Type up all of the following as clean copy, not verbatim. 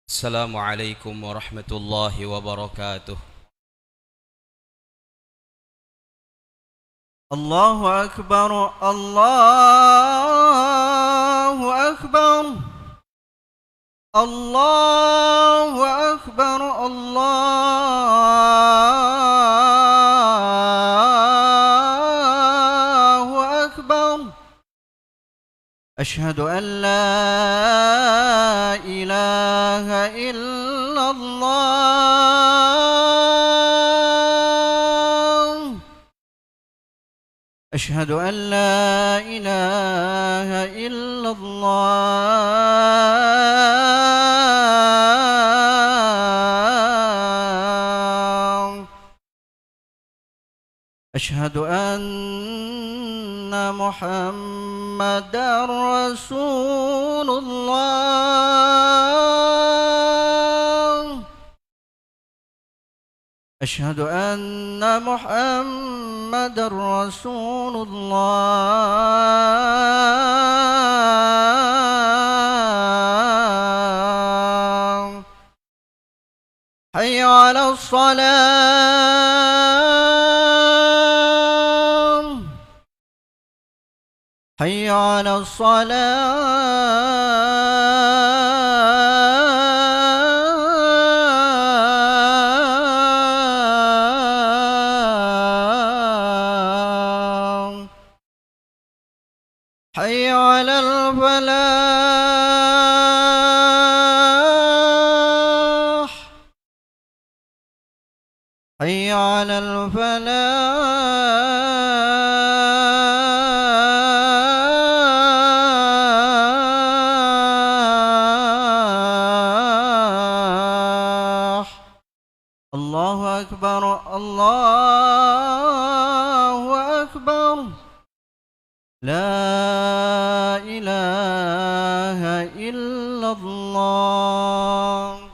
السلام عليكم ورحمة الله وبركاته. الله أكبر الله أكبر الله أكبر الله أكبر. أشهد أن لا إله إلا الله. أشهد أن لا إله إلا الله. أشهد أن محمدًا رسول الله. أشهد أن محمدًا رسول الله. حي على الصلاة. حي على الصلاة. حي على الفلاح. حي على الفلاح. الله أكبر الله أكبر. لا إله إلا الله.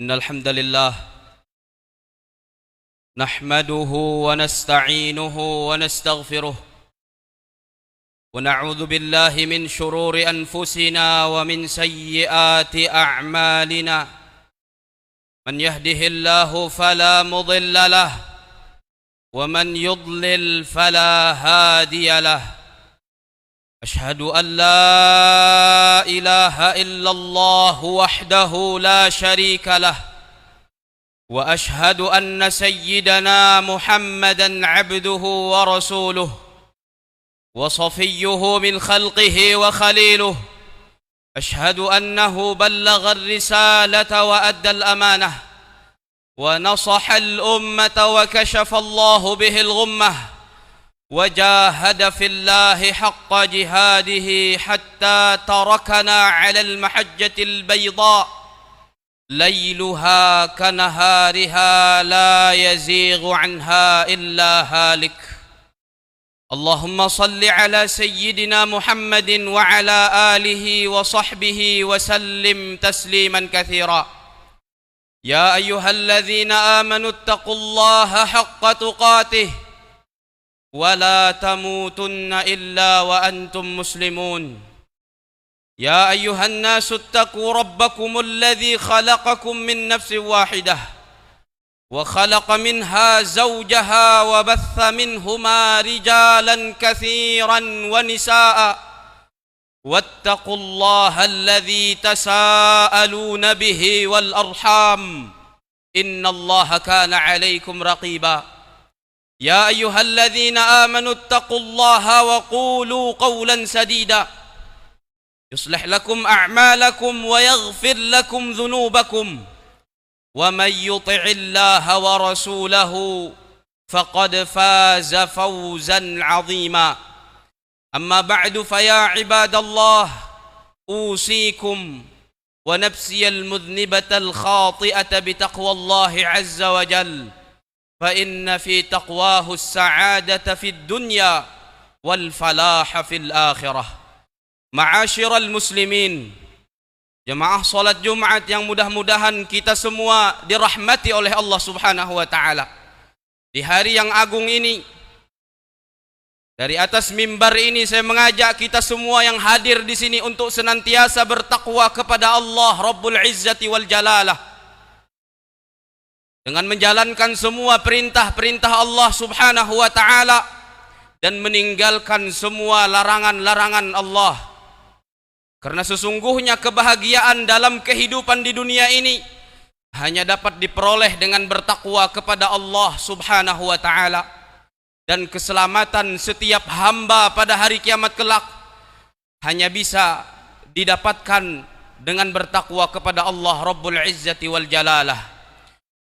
إن الحمد لله نحمده ونستعينه ونستغفره ونعوذ بالله من شرور أنفسنا ومن سيئات أعمالنا. من يهده الله فلا مضل له ومن يضلل فلا هادي له. أشهد أن لا إله إلا الله وحده لا شريك له، وأشهد أن سيدنا محمدًا عبده ورسوله وصفيه من خلقه وخليله. أشهد أنه بلغ الرسالة وأدى الأمانة ونصح الأمة وكشف الله به الغمة، وجاهد في الله حق جهاده حتى تركنا على المحجة البيضاء ليلها كنهارها لا يزيغ عنها إلا هالك. اللهم صل على سيدنا محمد وعلى آله وصحبه وسلم تسليما كثيرا. يا أيها الذين آمنوا اتقوا الله حق تقاته ولا تموتن إلا وأنتم مسلمون. يا أيها الناس اتقوا ربكم الذي خلقكم من نفس واحدة وخلق منها زوجها وبث منهما رجالا كثيرا ونساء، واتقوا الله الذي تساءلون به والأرحام إن الله كان عليكم رقيبا. يا أيها الذين آمنوا اتقوا الله وقولوا قولا سديدا يصلح لكم أعمالكم ويغفر لكم ذنوبكم، ومن يطع الله ورسوله فقد فاز فوزا عظيما. أما بعد، فيا عباد الله، أوصيكم ونفسي المذنبة الخاطئة بتقوى الله عز وجل، فإن في تقواه السعادة في الدنيا والفلاح في الآخرة. Ma'asyiral muslimin Jemaah salat Jumat yang mudah-mudahan kita semua dirahmati oleh Allah Subhanahu wa taala. Di hari yang agung ini, dari atas mimbar ini saya mengajak kita semua yang hadir di sini untuk senantiasa bertakwa kepada Allah Rabbul Izzati wal Jalalah, dengan menjalankan semua perintah-perintah Allah Subhanahu wa taala dan meninggalkan semua larangan-larangan Allah. Karena sesungguhnya kebahagiaan dalam kehidupan di dunia ini hanya dapat diperoleh dengan bertakwa kepada Allah Subhanahu wa taala, dan keselamatan setiap hamba pada hari kiamat kelak hanya bisa didapatkan dengan bertakwa kepada Allah Rabbul Izzati wal Jalalah.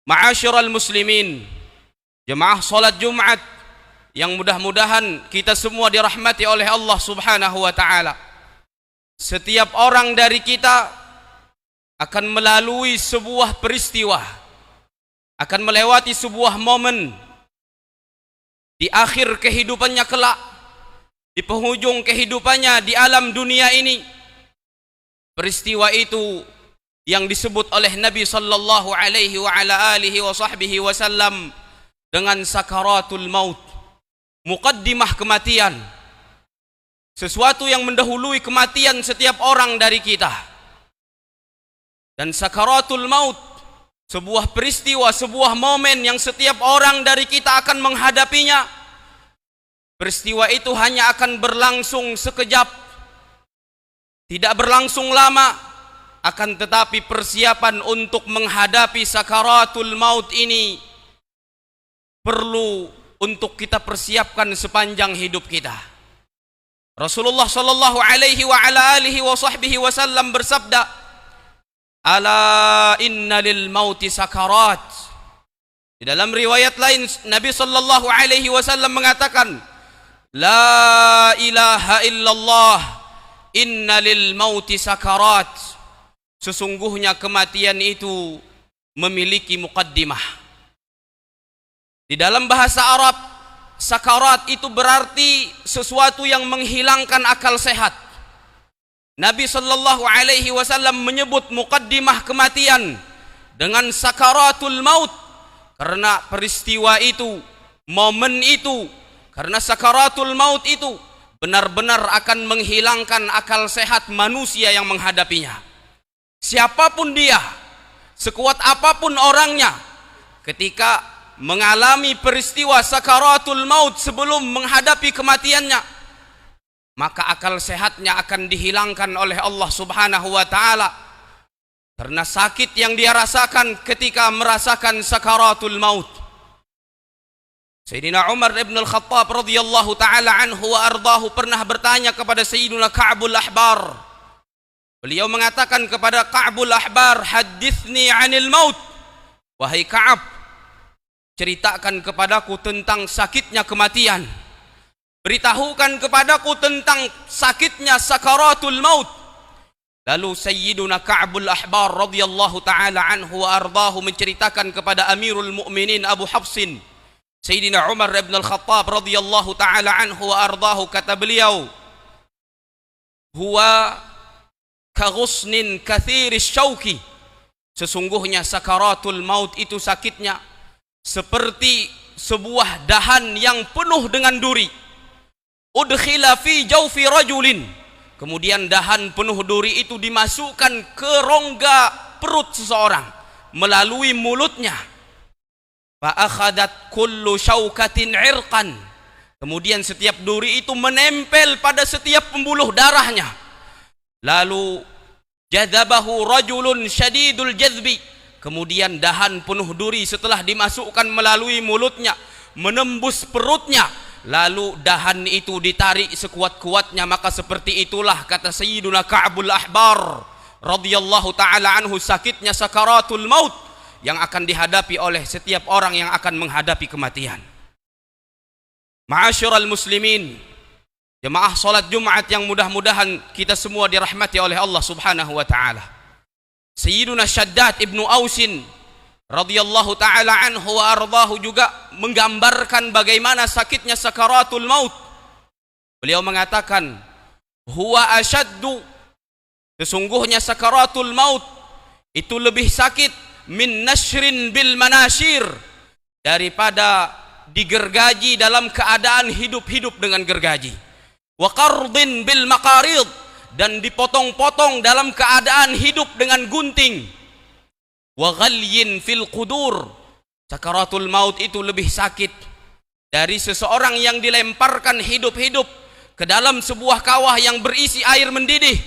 Ma'asyiral muslimin, jemaah salat Jumat yang mudah-mudahan kita semua dirahmati oleh Allah Subhanahu wa taala. Setiap orang dari kita akan melalui sebuah peristiwa, akan melewati sebuah momen di akhir kehidupannya kelak, di penghujung kehidupannya di alam dunia ini. Peristiwa itu yang disebut oleh Nabi sallallahu alaihi wa ala alihi wa sahbihi wasallam dengan sakaratul maut, muqaddimah kematian. Sesuatu yang mendahului kematian setiap orang dari kita. Dan sakaratul maut, sebuah peristiwa, sebuah momen yang setiap orang dari kita akan menghadapinya. Peristiwa itu hanya akan berlangsung sekejap, tidak berlangsung lama. Akan tetapi persiapan untuk menghadapi sakaratul maut ini perlu untuk kita persiapkan sepanjang hidup kita. Rasulullah sallallahu alaihi wa ala alihi wa sahbihi wasallam bersabda, "Ala inna lil mauti sakarat." Di dalam riwayat lain Nabi sallallahu alaihi wasallam mengatakan, "La ilaha illallah, inna lil mauti sakarat." Sesungguhnya kematian itu memiliki muqaddimah. Di dalam bahasa Arab, sakarat itu berarti sesuatu yang menghilangkan akal sehat. Nabi sallallahu alaihi wasallam menyebut muqaddimah kematian dengan sakaratul maut karena peristiwa itu, momen itu, karena sakaratul maut itu benar-benar akan menghilangkan akal sehat manusia yang menghadapinya. Siapapun dia, sekuat apapun orangnya, ketika mengalami peristiwa sakaratul maut sebelum menghadapi kematiannya, maka akal sehatnya akan dihilangkan oleh Allah Subhanahu wa taala karena sakit yang dia rasakan ketika merasakan sakaratul maut. Sayyidina Umar ibn al-Khattab radhiyallahu taala anhu wa ardahu pernah bertanya kepada Sayyidina Ka'bul Ahbar. Beliau mengatakan kepada Ka'bul Ahbar, "Hadithni 'anil maut." Wahai Ka'ab, ceritakan kepadaku tentang sakitnya kematian. Beritahukan kepadaku tentang sakitnya sakaratul maut. Lalu Sayyiduna Ka'bul Ahbar radhiyallahu taala anhu wa ardahu menceritakan kepada Amirul Mukminin Abu Hafsin Sayyidina Umar ibn al-Khattab radhiyallahu taala anhu wa ardahu, kata beliau, "Huwa kaghusnin kathiris syauki." Sesungguhnya sakaratul maut itu sakitnya seperti sebuah dahan yang penuh dengan duri. Udkhila fi jawfi rajulin. Kemudian dahan penuh duri itu dimasukkan ke rongga perut seseorang melalui mulutnya. Fa akhadat kullu syaukatin irqan. Kemudian setiap duri itu menempel pada setiap pembuluh darahnya. Lalu jadabahu rajulun syadidul jadbi. Kemudian dahan penuh duri setelah dimasukkan melalui mulutnya menembus perutnya, lalu dahan itu ditarik sekuat-kuatnya. Maka seperti itulah, kata Sayyiduna Ka'bul Ahbar radhiyallahu taala anhu, sakitnya sakaratul maut yang akan dihadapi oleh setiap orang yang akan menghadapi kematian. Ma'asyiral muslimin, jemaah salat Jumat yang mudah-mudahan kita semua dirahmati oleh Allah Subhanahu wa taala. Sayyiduna Shaddad ibnu Ausin radhiyallahu taala anhu wa ardahu juga menggambarkan bagaimana sakitnya sakaratul maut. Beliau mengatakan, "Huwa asyaddu," Sesungguhnya sakaratul maut itu lebih sakit min nashrin bil manashir, daripada digergaji dalam keadaan hidup-hidup dengan gergaji. Wa qardin bil maqarid, dan dipotong-potong dalam keadaan hidup dengan gunting. Wa ghalyin fil qudur, sakaratul maut itu lebih sakit dari seseorang yang dilemparkan hidup-hidup ke dalam sebuah kawah yang berisi air mendidih.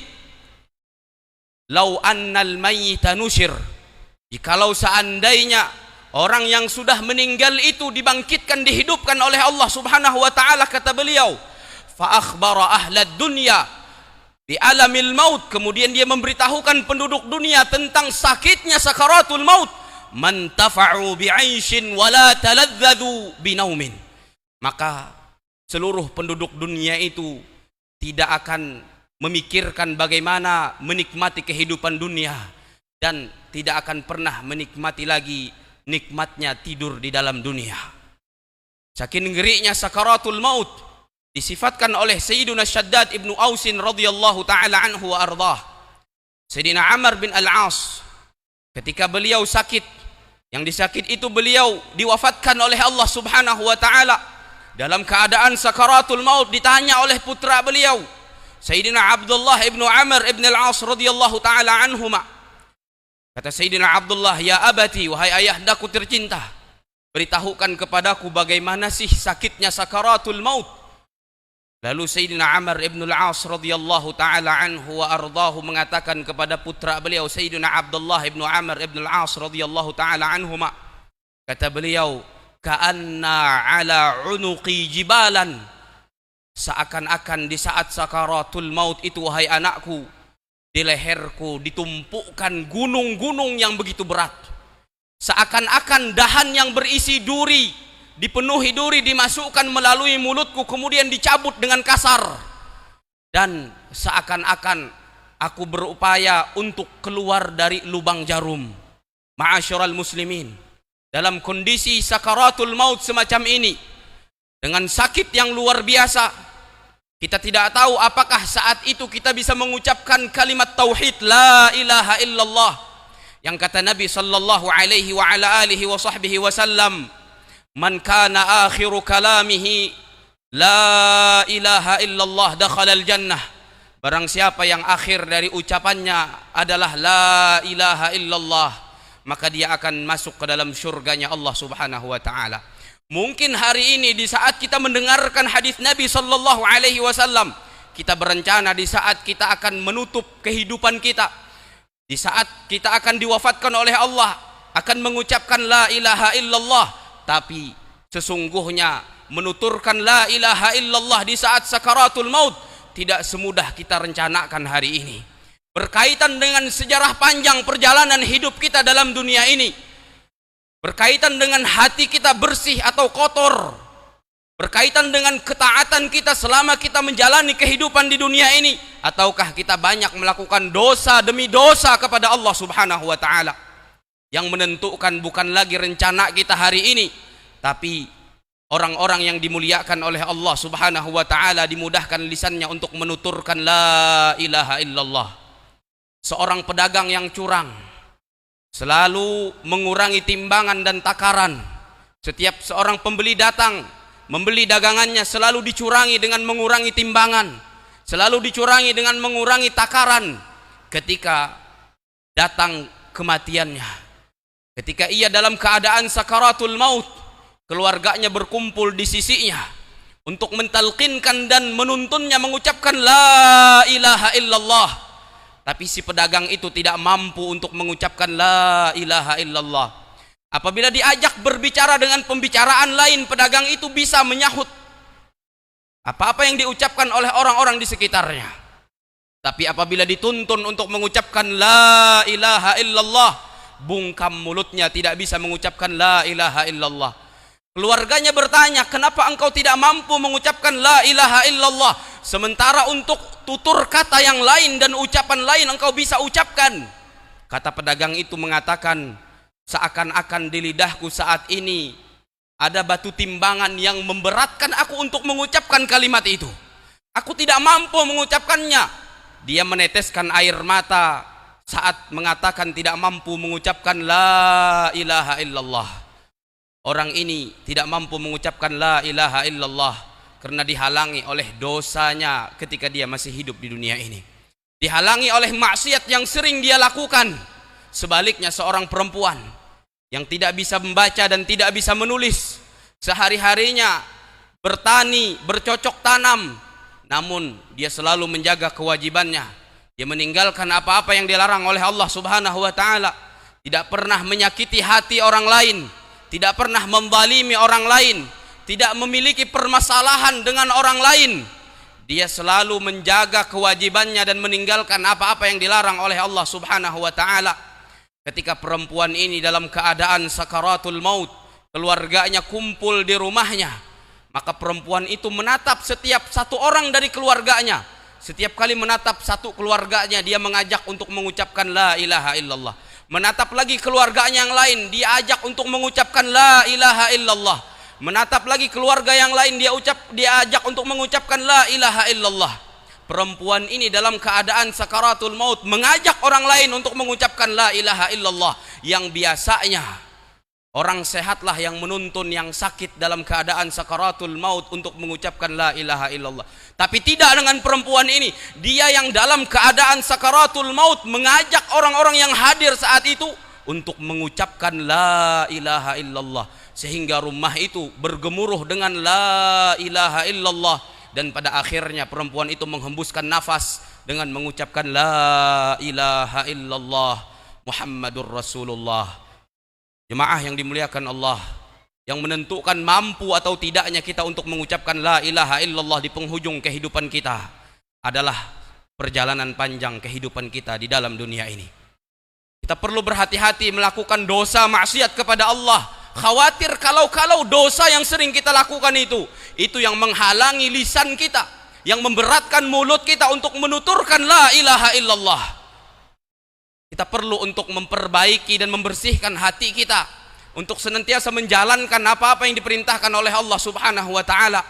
Lau annal mayyita nusyir, jikalau seandainya orang yang sudah meninggal itu dibangkitkan, dihidupkan oleh Allah Subhanahu wa taala, kata beliau, fa akhbara ahlad dunya bi alamil maut, kemudian dia memberitahukan penduduk dunia tentang sakitnya sakaratul maut, man tafa'u bi'aishin wa la taladzadu binaumin, maka seluruh penduduk dunia itu tidak akan memikirkan bagaimana menikmati kehidupan dunia, dan tidak akan pernah menikmati lagi nikmatnya tidur di dalam dunia. Saking ngerinya sakaratul maut disifatkan oleh Sayyiduna Syaddad ibnu Ausin radhiyallahu ta'ala anhu wa ardah. Sayyidina Amr bin Al-As, ketika beliau sakit, yang disakit itu beliau diwafatkan oleh Allah Subhanahu wa ta'ala. Dalam keadaan sakaratul maut ditanya oleh putra beliau, Sayyidina Abdullah ibnu Amr ibn Al-As radhiyallahu ta'ala anhuma. Kata Sayyidina Abdullah, ya abati, wahai ayahdaku tercinta, beritahukan kepadaku bagaimana sih sakitnya sakaratul maut. Lalu Sayyidina Amr ibn Al-As radhiyallahu ta'ala anhu wa ardahu mengatakan kepada putra beliau Sayyidina Abdullah ibn Amr ibn Al-As radhiyallahu ta'ala anhuma, kata beliau, ka'anna ala unuqi jibalan, seakan-akan di saat sakaratul maut itu, wahai anakku, di leherku ditumpukkan gunung-gunung yang begitu berat. Seakan-akan dahan yang berisi duri, dipenuhi duri, dimasukkan melalui mulutku, kemudian dicabut dengan kasar. Dan seakan-akan aku berupaya untuk keluar dari lubang jarum. Ma'asyiral muslimin, dalam kondisi sakaratul maut semacam ini, dengan sakit yang luar biasa, kita tidak tahu apakah saat itu kita bisa mengucapkan kalimat tauhid la ilaha illallah yang kata Nabi sallallahu alaihi wa ala alihi wa sahbihi wasallam, man kana akhiru kalamihi la ilaha illallah dakhalal jannah, barang siapa yang akhir dari ucapannya adalah la ilaha illallah, maka dia akan masuk ke dalam surganya Allah Subhanahu wa taala. Mungkin hari ini di saat kita mendengarkan hadis Nabi sallallahu alaihi wasallam, kita berencana di saat kita akan menutup kehidupan kita, di saat kita akan diwafatkan oleh Allah, akan mengucapkan la ilaha illallah, tapi sesungguhnya menuturkan la ilaha illallah di saat sakaratul maut tidak semudah kita rencanakan hari ini. Berkaitan dengan sejarah panjang perjalanan hidup kita dalam dunia ini, berkaitan dengan hati kita bersih atau kotor, berkaitan dengan ketaatan kita selama kita menjalani kehidupan di dunia ini, ataukah kita banyak melakukan dosa demi dosa kepada Allah Subhanahu wa ta'ala. Yang menentukan bukan lagi rencana kita hari ini, tapi orang-orang yang dimuliakan oleh Allah Subhanahu wa ta'ala dimudahkan lisannya untuk menuturkan la ilaha illallah. Seorang pedagang yang curang selalu mengurangi timbangan dan takaran. Setiap seorang pembeli datang membeli dagangannya, selalu dicurangi dengan mengurangi timbangan, selalu dicurangi dengan mengurangi takaran. Ketika datang kematiannya, ketika ia dalam keadaan sakaratul maut, keluarganya berkumpul di sisinya untuk mentalqinkan dan menuntunnya mengucapkan la ilaha illallah. Tapi si pedagang itu tidak mampu untuk mengucapkan la ilaha illallah. Apabila diajak berbicara dengan pembicaraan lain, pedagang itu bisa menyahut apa-apa yang diucapkan oleh orang-orang di sekitarnya. Tapi apabila dituntun untuk mengucapkan la ilaha illallah, bungkam mulutnya, tidak bisa mengucapkan la ilaha illallah. Keluarganya bertanya, kenapa engkau tidak mampu mengucapkan la ilaha illallah, sementara untuk tutur kata yang lain dan ucapan lain engkau bisa ucapkan? Kata pedagang itu mengatakan, seakan-akan di lidahku saat ini ada batu timbangan yang memberatkan aku untuk mengucapkan kalimat itu. Aku tidak mampu mengucapkannya. dia meneteskan air mata saat mengatakan tidak mampu mengucapkan la ilaha illallah. Orang ini tidak mampu mengucapkan la ilaha illallah karena dihalangi oleh dosanya ketika dia masih hidup di dunia ini. Dihalangi oleh maksiat yang sering dia lakukan. Sebaliknya seorang perempuan yang tidak bisa membaca dan tidak bisa menulis, sehari-harinya bertani, bercocok tanam, namun dia selalu menjaga kewajibannya. Dia meninggalkan apa-apa yang dilarang oleh Allah Subhanahu wa taala, tidak pernah menyakiti hati orang lain, tidak pernah membalimi orang lain, tidak memiliki permasalahan dengan orang lain. Dia selalu menjaga kewajibannya dan meninggalkan apa-apa yang dilarang oleh Allah Subhanahu wa taala. Ketika perempuan ini dalam keadaan sakaratul maut, keluarganya kumpul di rumahnya, maka perempuan itu menatap setiap satu orang dari keluarganya. Setiap kali menatap satu keluarganya, dia mengajak untuk mengucapkan la ilaha illallah. Menatap lagi keluarganya yang lain, dia ajak untuk mengucapkan la ilaha illallah. Menatap lagi keluarga yang lain, dia ajak untuk mengucapkan la ilaha illallah. Perempuan ini dalam keadaan sakaratul maut mengajak orang lain untuk mengucapkan la ilaha illallah. Yang biasanya orang sehatlah yang menuntun yang sakit dalam keadaan sakaratul maut untuk mengucapkan la ilaha illallah. Tapi tidak dengan perempuan ini. Dia yang dalam keadaan sakaratul maut mengajak orang-orang yang hadir saat itu untuk mengucapkan la ilaha illallah. Sehingga rumah itu bergemuruh dengan la ilaha illallah. Dan pada akhirnya perempuan itu menghembuskan nafas dengan mengucapkan la ilaha illallah Muhammadur Rasulullah. Jemaah yang dimuliakan Allah, yang menentukan mampu atau tidaknya kita untuk mengucapkan la ilaha illallah di penghujung kehidupan kita adalah perjalanan panjang kehidupan kita di dalam dunia ini. Kita perlu berhati-hati melakukan dosa maksiat kepada Allah. Khawatir kalau dosa yang sering kita lakukan itu yang menghalangi lisan kita, yang memberatkan mulut kita untuk menuturkan la ilaha illallah. Kita perlu untuk memperbaiki dan membersihkan hati kita untuk senantiasa menjalankan apa-apa yang diperintahkan oleh Allah Subhanahu wa taala,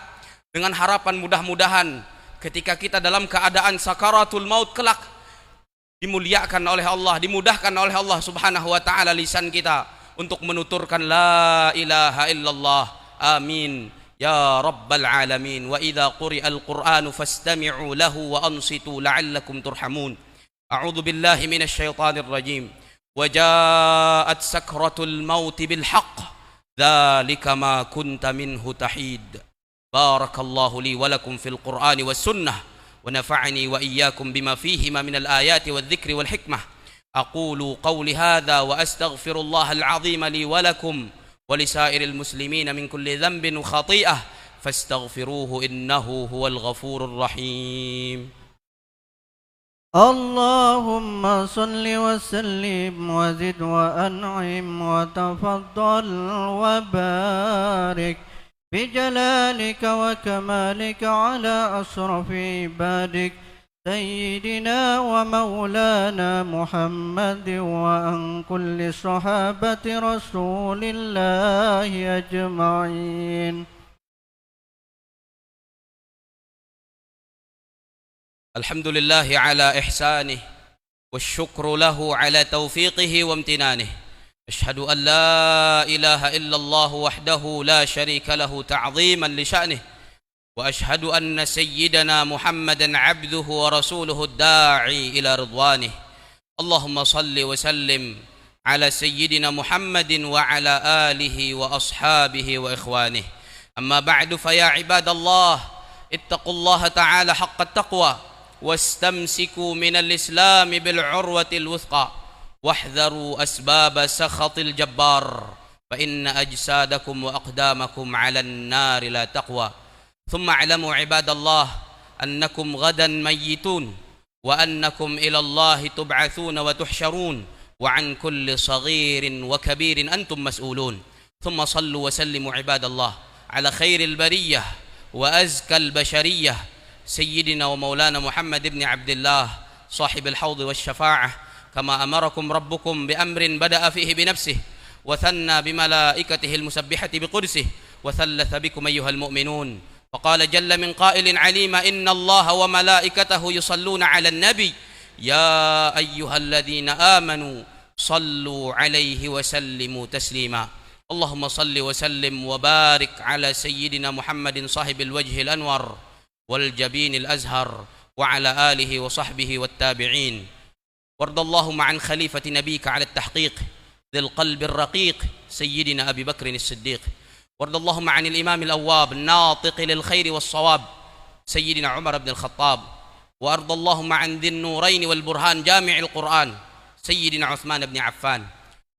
dengan harapan mudah-mudahan ketika kita dalam keadaan sakaratul maut kelak dimuliakan oleh Allah, dimudahkan oleh Allah Subhanahu wa taala lisan kita untuk menuturkan la ilaha illallah. Amin ya rabbal alamin. Wa idza quri'al qur'anu fastami'u lahu wa ansitu la'allakum turhamun. A'udzu billahi minasy syaithanir rajim. Wa ja'at sakratul maut bil haqq dzalika ma kunta minhu tahid. Barakallahu li wa lakum fil qur'ani was sunnah wa nafa'ani wa iyyakum bima fihima minal ayati wadh dhikri wal hikmah. أقول قولي هذا وأستغفر الله العظيم لي ولكم ولسائر المسلمين من كل ذنب وخطيئة فاستغفروه إنه هو الغفور الرحيم. اللهم صل وسلم وزد وأنعم وتفضل وبارك بجلالك وكمالك على أشرف عبادك سيدنا ومولانا محمد وعن كل صحابة رسول الله أجمعين. الحمد لله على إحسانه والشكر له على توفيقه وامتنانه. أشهد أن لا إله إلا الله وحده لا شريك له تعظيما لشأنه. وأشهد أن سيدنا محمدا عبده ورسوله الداعي إلى رضوانه. اللهم صل وسلم على سيدنا محمد وعلى آله وأصحابه وإخوانه. أما بعد فيا عباد الله اتقوا الله تعالى حق التقوى واستمسكوا من الإسلام بالعروة الوثقى واحذروا أسباب سخط الجبار فإن أجسادكم وأقدامكم على النار لا تقوى. ثم اعلموا عباد الله أنكم غدا ميتون وأنكم إلى الله تبعثون وتحشرون وعن كل صغير وكبير أنتم مسؤولون. ثم صلوا وسلموا عباد الله على خير البرية وأزكى البشرية سيدنا ومولانا محمد بن عبد الله صاحب الحوض والشفاعة كما أمركم ربكم بأمر بدأ فيه بنفسه وثنى بملائكته المسبحة بقدسه وثلث بكم أيها المؤمنون فقال جل من قائل عليم إن الله وملائكته يصلون على النبي يا أيها الذين آمنوا صلوا عليه وسلموا تسليما اللهم صل وسلم وبارك على سيدنا محمد صاحب الوجه الأنور والجبين الأزهر وعلى آله وصحبه والتابعين وارض اللهم عن خليفة نبيك على التحقيق ذي القلب الرقيق سيدنا أبي بكر الصديق وارض اللهم عن الإمام الأواب الناطق للخير والصواب سيدنا عمر بن الخطاب وارض اللهم عن ذي النورين والبرهان جامع القرآن سيدنا عثمان بن عفان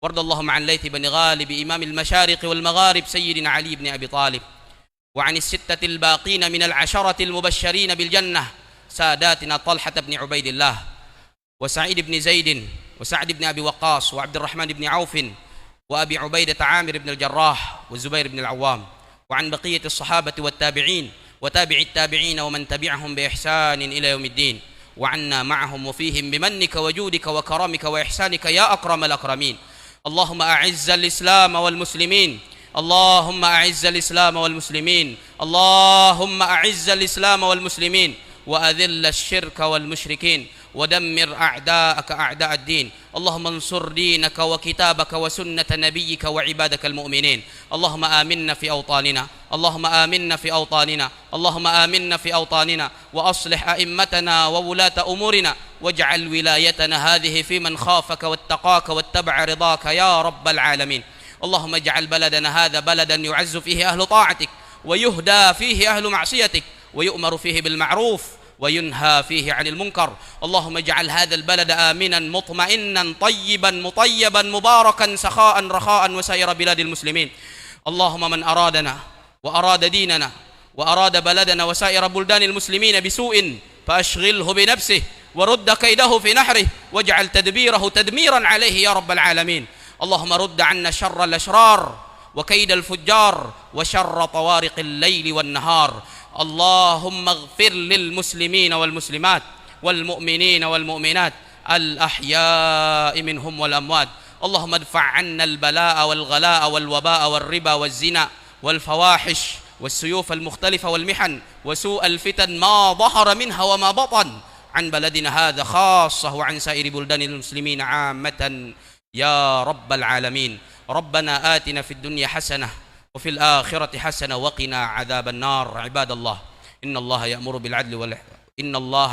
وارض اللهم عن ليث بن غالب إمام المشارق والمغارب سيدنا علي بن أبي طالب وعن الستة الباقين من العشرة المبشرين بالجنة ساداتنا طلحة بن عبيد الله وسعيد بن زيد وسعد بن أبي وقاص وعبد الرحمن بن عوف وأبي عبيدة عامر بن الجراح والزبير بن العوام وعن بقية الصحابة والتابعين وتابع التابعين ومن تبعهم بإحسان إلى يوم الدين وعنا معهم وفيهم بمنك وجودك وكرمك وإحسانك يا أكرم الأكرمين اللهم أعز الإسلام والمسلمين اللهم أعز الإسلام والمسلمين اللهم أعز الإسلام والمسلمين وأذل الشرك والمشركين ودمر أعداءك أعداء الدين اللهم انصر دينك وكتابك وسنة نبيك وعبادك المؤمنين اللهم آمنا في أوطاننا اللهم آمنا في أوطاننا اللهم آمنا في أوطاننا وأصلح أئمتنا وولاة أمورنا واجعل ولايتنا هذه في من خافك واتقاك واتبع رضاك يا رب العالمين اللهم اجعل بلدنا هذا بلدا يعز فيه أهل طاعتك ويهدى فيه أهل معصيتك ويؤمر فيه بالمعروف وينهى فيه عن المنكر اللهم اجعل هذا البلد آمنا مطمئنا طيبا مطيبا مباركا سخاء رخاء وسائر بلاد المسلمين اللهم من أرادنا وأراد ديننا وأراد بلدنا وسائر بلدان المسلمين بسوء فأشغله بنفسه ورد كيده في نحره واجعل تدبيره تدميرا عليه يا رب العالمين اللهم رد عنا شر الأشرار وكيد الفجار وشر طوارق الليل والنهار اللهم اغفر للمسلمين والمسلمات والمؤمنين والمؤمنات الأحياء منهم والأموات اللهم ادفع عنا البلاء والغلاء والوباء والربا والزنا والفواحش والسيوف المختلفة والمحن وسوء الفتن ما ظهر منها وما بطن عن بلدنا هذا خاصة وعن سائر بلدان المسلمين عامة يا رب العالمين ربنا آتنا في الدنيا حسنة وفي الآخرة حسنة وقنا عذاب النار عباد الله إن الله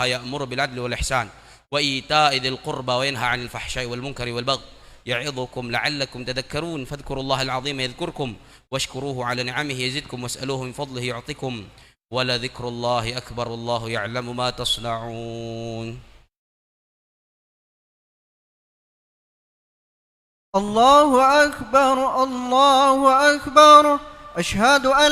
يأمر بالعدل والإحسان وإيتاء ذي القربى وينهى عن الفحشاء والمنكر والبغي يعظكم لعلكم تذكرون فاذكروا الله العظيم يذكركم واشكروه على نعمه يزدكم واسألوه من فضله يعطكم ولذكر الله أكبر والله يعلم ما تصنعون الله أكبر الله أكبر أشهد أن